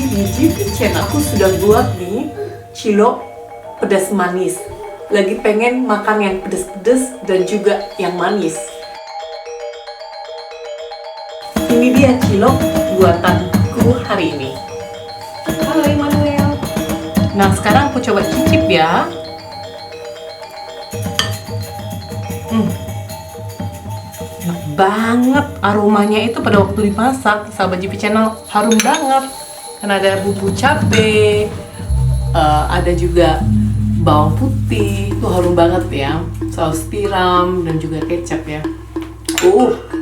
di GP channel aku sudah buat nih cilok pedas manis. Lagi pengen makan yang pedas-pedas dan juga yang manis. Ini dia cilok buatanku hari ini. Halo Immanuel. Nah sekarang aku coba cicip ya. Enak banget aromanya itu pada waktu dimasak, sahabat GP channel, harum banget. Karena ada bumbu cabai, ada juga bawang putih, itu harum banget ya. Saus tiram dan juga kecap ya.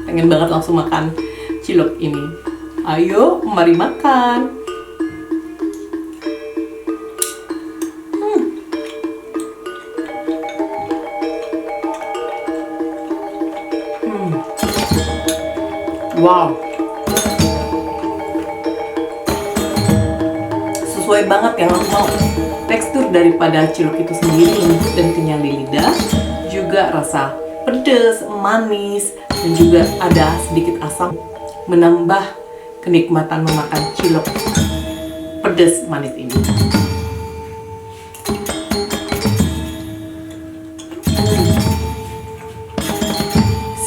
Pengen banget langsung makan cilok ini. Ayo, mari makan. Wow, sesuai banget yang aku mau. Tekstur daripada cilok itu sendiri lembut dan kenyal di lidah, juga rasa pedas, manis, dan juga ada sedikit asam, menambah kenikmatan memakan cilok pedas manis ini.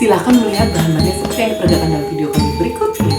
Silahkan melihat bahan-bahannya seperti yang diperagakan dalam video kami berikut ini.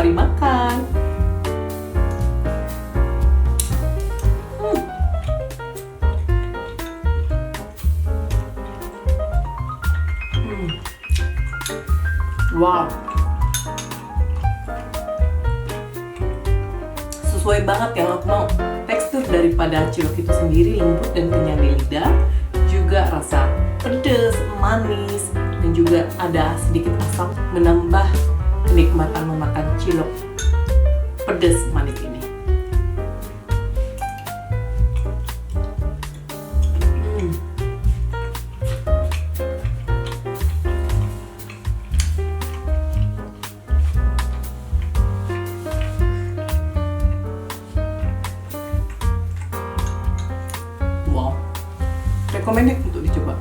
Mari makan. Wow, sesuai banget yang aku mau. Tekstur daripada cilok itu sendiri lembut dan kenyang di lidah, juga rasa pedas, manis, dan juga ada sedikit asam menambah kenikmatan memakan cilok pedas manis ini. Wow, recommended untuk dicoba.